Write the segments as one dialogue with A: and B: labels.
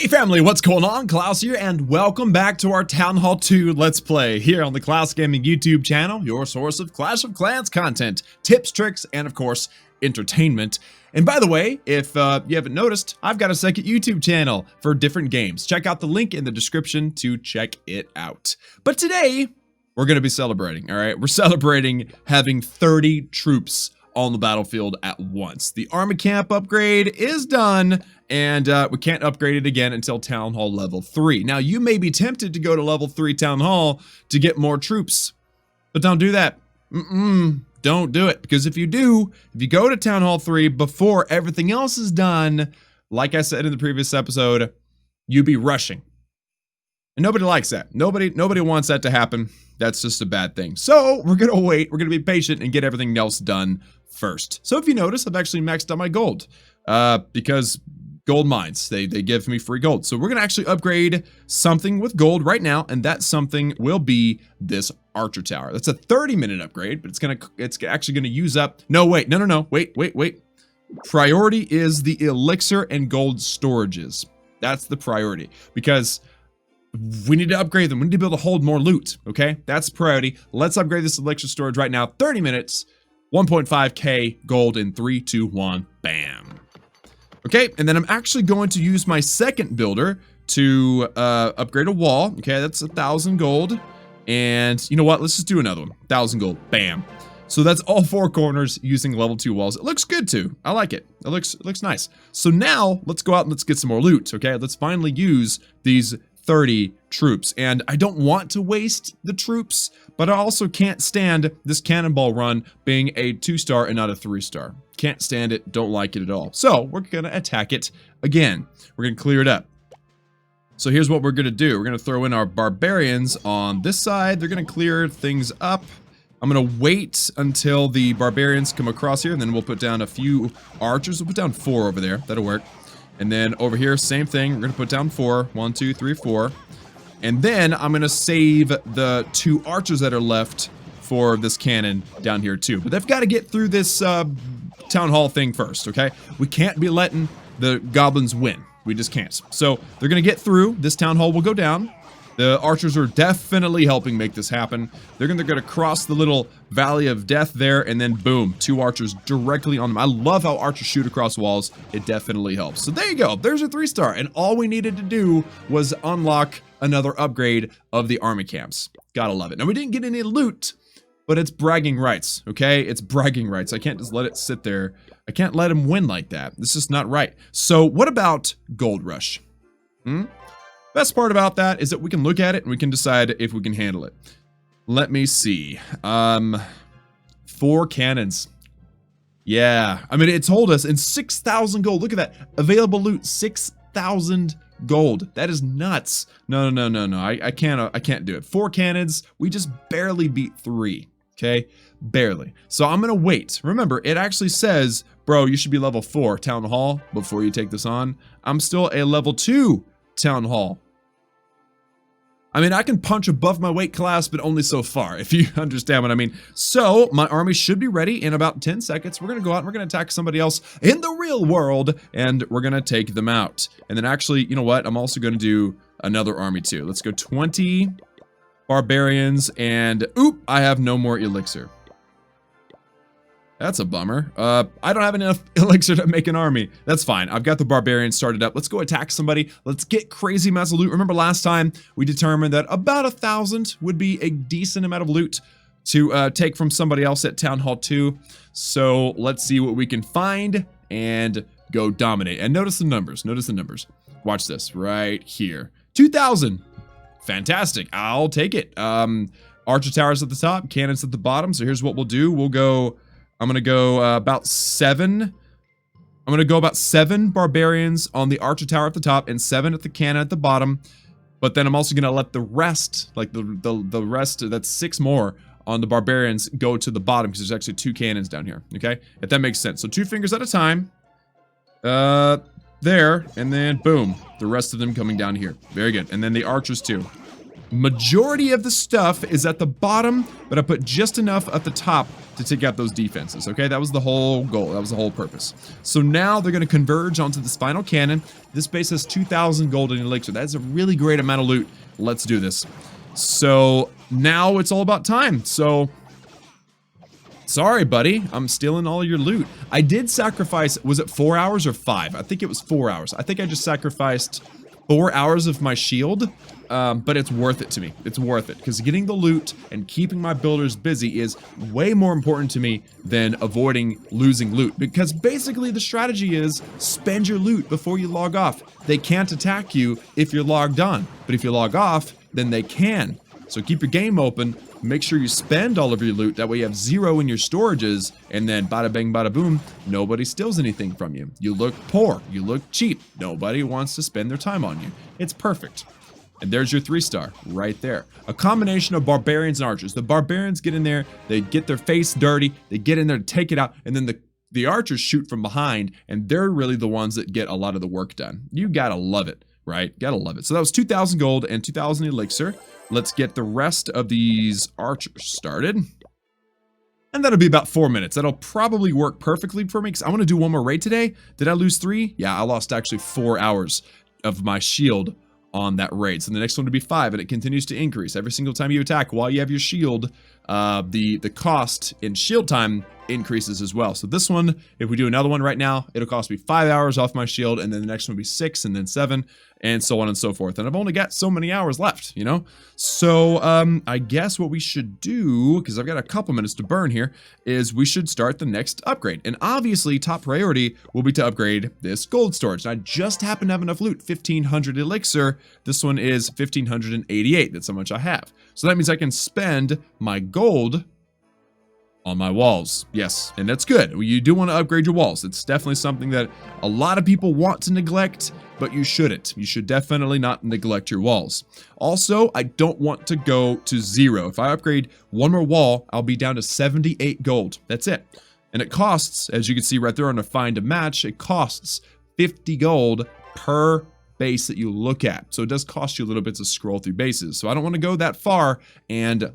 A: Family, what's going on? Klaus here, and welcome back to our Town Hall 2 Let's Play here on the Klaus Gaming YouTube channel, your source of Clash of Clans content, tips, tricks, and of course, entertainment. And by the way, if you haven't noticed, I've got a second YouTube channel for different games. Check out the link in the description to check it out. But today, we're going to be celebrating, all right? We're celebrating having 30 troops on the battlefield at once. The army camp upgrade is done, and we can't upgrade it again until Town Hall level 3. Now, you may be tempted to go to level 3 Town Hall to get more troops, but don't do that. Don't do it, because if you go to Town Hall 3 before everything else is done, like I said in the previous episode, you'd be rushing. And nobody likes that. Nobody wants that to happen. That's just a bad thing. So we're going to wait. We're going to be patient and get everything else done first. So if you notice, I've actually maxed out my gold because gold mines, they give me free gold. So we're going to actually upgrade something with gold right now. And that something will be this archer tower. That's a 30-minute upgrade, but it's actually going to use up. No, wait, no. Wait. Priority is the elixir and gold storages. That's the priority because we need to upgrade them. We need to be able to hold more loot, okay? That's priority. Let's upgrade this elixir storage right now. 30 minutes, 1.5k gold in 3, 2, 1, bam. Okay, and then I'm actually going to use my second builder to upgrade a wall. Okay, that's 1,000 gold. And you know what? Let's just do another one. 1,000 gold, bam. So that's all 4 corners using level 2 walls. It looks good too. I like it. It looks nice. So now let's go out and let's get some more loot, okay? Let's finally use these 30 troops, and I don't want to waste the troops, but I also can't stand this cannonball run being a 2-star and not a 3-star. Can't stand it, don't like it at all. So we're gonna attack it again. We're gonna clear it up. So here's what we're gonna do. We're gonna throw in our barbarians on this side. They're gonna clear things up. I'm gonna wait until the barbarians come across here, and then we'll put down a few archers. We'll put down 4 over there. That'll work. And then over here, same thing. We're going to put down 4. 1, 2, 3, 4. And then I'm going to save the 2 archers that are left for this cannon down here too. But they've got to get through this town hall thing first, okay? We can't be letting the goblins win. We just can't. So they're going to get through. This town hall will go down. The archers are definitely helping make this happen. They're gonna cross the little valley of death there, and then boom, 2 archers directly on them. I love how archers shoot across walls. It definitely helps. So there you go. There's a 3-star, and all we needed to do was unlock another upgrade of the army camps. Gotta love it. Now we didn't get any loot, but it's bragging rights, okay? It's bragging rights. I can't just let it sit there. I can't let him win like that. This is not right. So what about Gold Rush? Best part about that is that we can look at it and we can decide if we can handle it. Let me see. 4 cannons. Yeah, I mean, it told us in 6,000 gold. Look at that. Available loot, 6,000 gold. That is nuts. No. I can't do it. 4 cannons. We just barely beat 3. Okay, barely. So I'm gonna wait. Remember, it actually says, bro, you should be level 4 town hall before you take this on. I'm still a level 2 town hall. I mean, I can punch above my weight class, but only so far, if you understand what I mean. So my army should be ready in about 10 seconds. We're going to go out and we're going to attack somebody else in the real world, and we're going to take them out. And then actually, you know what? I'm also going to do another army too. Let's go 20 barbarians, and oop, I have no more elixir. That's a bummer. I don't have enough elixir to make an army. That's fine. I've got the barbarians started up. Let's go attack somebody. Let's get crazy amounts of loot. Remember last time we determined that about 1,000 would be a decent amount of loot to take from somebody else at Town Hall 2. So let's see what we can find and go dominate. And notice the numbers. Notice the numbers. Watch this right here. 2,000. Fantastic. I'll take it. Archer towers at the top, cannons at the bottom. So here's what we'll do. I'm going to go about 7. I'm going to go about 7 barbarians on the archer tower at the top and 7 at the cannon at the bottom. But then I'm also going to let the rest, like the rest, that's 6 more on the barbarians, go to the bottom because there's actually 2 cannons down here. Okay, if that makes sense. So 2 fingers at a time. There, and then boom, the rest of them coming down here. Very good. And then the archers too. Majority of the stuff is at the bottom, but I put just enough at the top to take out those defenses, okay? That was the whole goal. That was the whole purpose. So now they're going to converge onto this final cannon. This base has 2,000 golden elixir. That's a really great amount of loot. Let's do this. So now it's all about time. So sorry, buddy. I'm stealing all your loot. I did sacrifice, was it 4 hours or 5? I think it was 4 hours. I think I just sacrificed 4 hours of my shield, but it's worth it to me. It's worth it, because getting the loot and keeping my builders busy is way more important to me than avoiding losing loot, because basically the strategy is spend your loot before you log off. They can't attack you if you're logged on, but if you log off, then they can. So keep your game open, make sure you spend all of your loot, that way you have 0 in your storages, and then bada bang bada boom, nobody steals anything from you. You look poor, you look cheap, nobody wants to spend their time on you. It's perfect. And there's your 3-star, right there. A combination of barbarians and archers. The barbarians get in there, they get their face dirty, they get in there to take it out, and then the archers shoot from behind, and they're really the ones that get a lot of the work done. You gotta love it, right? Gotta love it. So that was 2,000 gold and 2,000 elixir. Let's get the rest of these archers started. And that'll be about 4 minutes. That'll probably work perfectly for me, because I want to do one more raid today. Did I lose 3? Yeah, I lost actually 4 hours of my shield on that raid. So the next one will be 5, and it continues to increase. Every single time you attack while you have your shield, the cost in shield time increases as well. So this one, if we do another one right now, it'll cost me 5 hours off my shield, and then the next one will be 6, and then 7, and so on and so forth. And I've only got so many hours left, you know? So I guess what we should do, because I've got a couple minutes to burn here, is we should start the next upgrade. And obviously top priority will be to upgrade this gold storage. And I just happen to have enough loot, 1,500 elixir. This one is 1,588. That's how much I have. So that means I can spend my gold on my walls. Yes, and that's good. You do want to upgrade your walls. It's definitely something that a lot of people want to neglect, but you shouldn't. You should definitely not neglect your walls. Also, I don't want to go to 0. If I upgrade one more wall, I'll be down to 78 gold. That's it. And it costs, as you can see right there on a find a match, it costs 50 gold per base that you look at. So it does cost you a little bit to scroll through bases. So I don't want to go that far and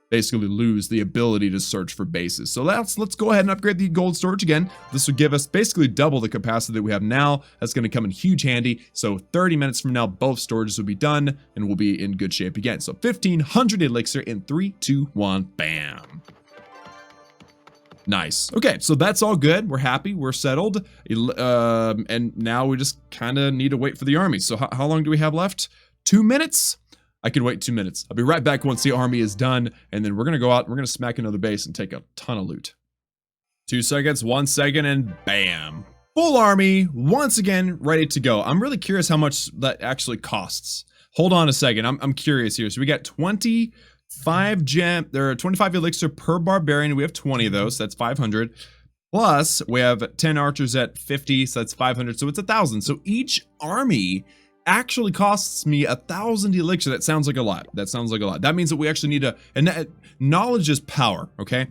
A: basically lose the ability to search for bases. So let's go ahead and upgrade the gold storage again. This will give us basically double the capacity that we have now. That's going to come in huge handy. So 30 minutes from now, both storages will be done and we'll be in good shape again. So 1,500 elixir in 3, 2, 1, bam. Nice. Okay, so that's all good. We're happy. We're settled. And now we just kind of need to wait for the army. So how long do we have left? 2 minutes? I can wait 2 minutes. I'll be right back once the army is done, and then we're going to go out, and we're going to smack another base and take a ton of loot. 2 seconds, 1 second, and bam. Full army, once again, ready to go. I'm really curious how much that actually costs. Hold on a second. I'm curious here. So we got 25 there are 25 elixir per barbarian. We have 20 of those, so that's 500. Plus, we have 10 archers at 50, so that's 500. So it's 1,000. So each army actually costs me 1,000 elixir. That sounds like a lot. That means that we actually need and knowledge is power, okay?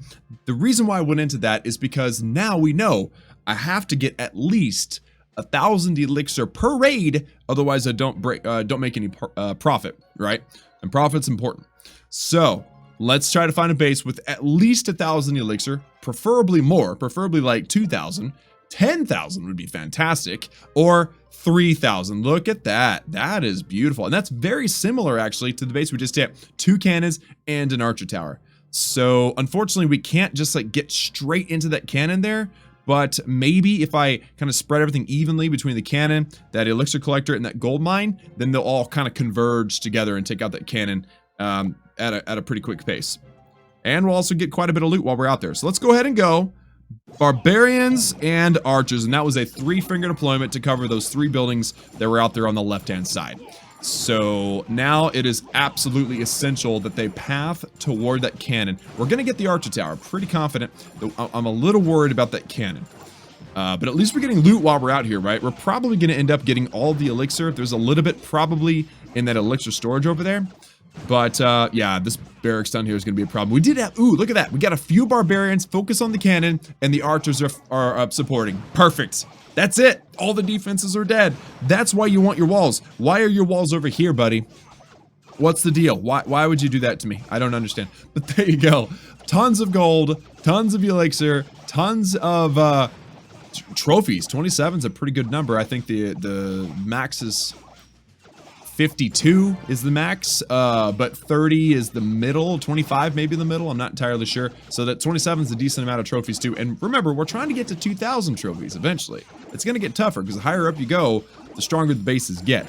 A: The reason why I went into that is because now we know I have to get at least 1,000 elixir per raid, otherwise I don't make any profit, right? And profit's important. So let's try to find a base with at least 1,000 elixir, preferably more, preferably like 2,000. 10,000 would be fantastic, or 3,000. Look at that. That is beautiful. And that's very similar actually to the base we just hit. 2 cannons and an archer tower. So unfortunately we can't just like get straight into that cannon there, but maybe if I kind of spread everything evenly between the cannon, that elixir collector, and that gold mine, then they'll all kind of converge together and take out that cannon at a pretty quick pace. And we'll also get quite a bit of loot while we're out there. So let's go ahead and go. Barbarians and archers, and that was a 3-finger deployment to cover those 3 buildings that were out there on the left-hand side. So now it is absolutely essential that they path toward that cannon. We're going to get the archer tower. Pretty confident. I'm a little worried about that cannon. But at least we're getting loot while we're out here, right? We're probably going to end up getting all the elixir. There's a little bit probably in that elixir storage over there. But yeah, this barracks down here is going to be a problem. We did have, ooh, look at that. We got a few barbarians, focus on the cannon, and the archers are up supporting. Perfect. That's it. All the defenses are dead. That's why you want your walls. Why are your walls over here, buddy? What's the deal? Why would you do that to me? I don't understand. But there you go. Tons of gold, tons of elixir, tons of trophies. 27 is a pretty good number. I think the max is 52 is the max, but 30 is the middle, 25 maybe the middle, I'm not entirely sure. So that 27 is a decent amount of trophies too. And remember, we're trying to get to 2,000 trophies eventually. It's going to get tougher because the higher up you go, the stronger the bases get.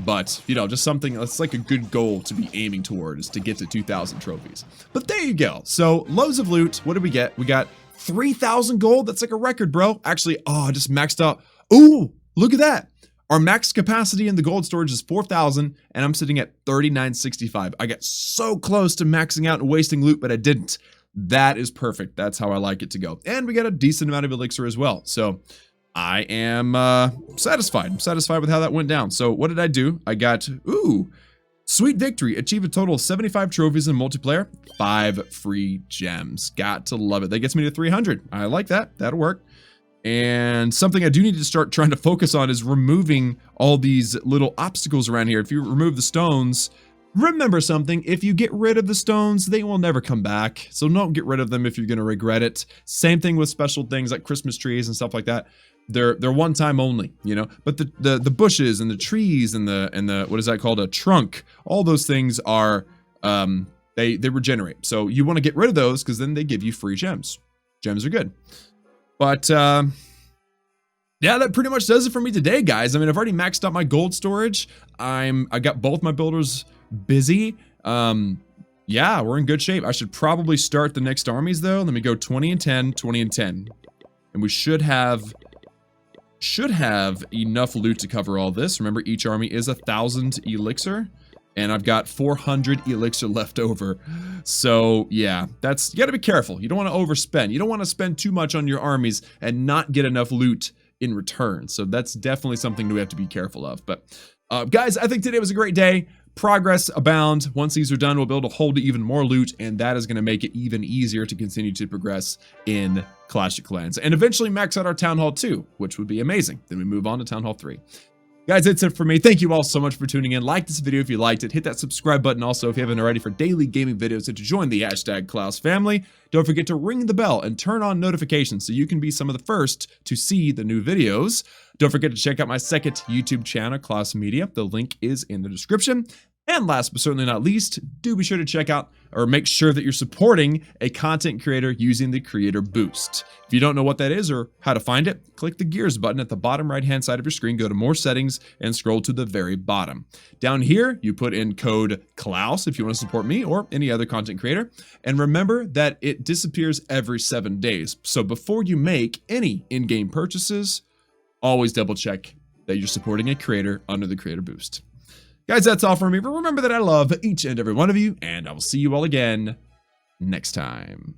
A: But, you know, just something that's like a good goal to be aiming toward is to get to 2,000 trophies. But there you go. So loads of loot. What did we get? We got 3,000 gold. That's like a record, bro. Actually, oh, I just maxed out. Ooh, look at that. Our max capacity in the gold storage is 4,000, and I'm sitting at 3,965. I got so close to maxing out and wasting loot, but I didn't. That is perfect. That's how I like it to go. And we got a decent amount of elixir as well. So I am satisfied. I'm satisfied with how that went down. So what did I do? I got, ooh, sweet victory. Achieve a total of 75 trophies in multiplayer. 5 free gems. Got to love it. That gets me to 300. I like that. That'll work. And something I do need to start trying to focus on is removing all these little obstacles around here. If you remove the stones, remember something. If you get rid of the stones, they will never come back. So don't get rid of them if you're going to regret it. Same thing with special things like Christmas trees and stuff like that. They're one time only, you know. But the bushes and the trees and the what is that called? A trunk. All those things are they regenerate. So you want to get rid of those because then they give you free gems. Gems are good. But, yeah, that pretty much does it for me today, guys. I mean, I've already maxed out my gold storage. I got both my builders busy. Yeah, we're in good shape. I should probably start the next armies, though. Let me go 20 and 10, 20 and 10. And we should have enough loot to cover all this. Remember, each army is 1,000 elixir. And I've got 400 elixir left over. So, yeah, you gotta be careful. You don't want to overspend. You don't want to spend too much on your armies and not get enough loot in return. So that's definitely something we have to be careful of. But, guys, I think today was a great day. Progress abound. Once these are done, we'll be able to hold even more loot, and that is going to make it even easier to continue to progress in Clash of Clans. And eventually max out our Town Hall 2, which would be amazing. Then we move on to Town Hall 3. Guys, that's it for me. Thank you all so much for tuning in. Like this video if you liked it. Hit that subscribe button also if you haven't already for daily gaming videos and to join the #Klaus family. Don't forget to ring the bell and turn on notifications so you can be some of the first to see the new videos. Don't forget to check out my second YouTube channel, Klaus Media. The link is in the description. And last but certainly not least, do be sure to check out or make sure that you're supporting a content creator using the Creator Boost. If you don't know what that is or how to find it, click the gears button at the bottom right-hand side of your screen, go to more settings and scroll to the very bottom. Down here, you put in code Klaus if you want to support me or any other content creator. And remember that it disappears every 7 days. So before you make any in-game purchases, always double check that you're supporting a creator under the Creator Boost. Guys, that's all for me, but remember that I love each and every one of you, and I will see you all again next time.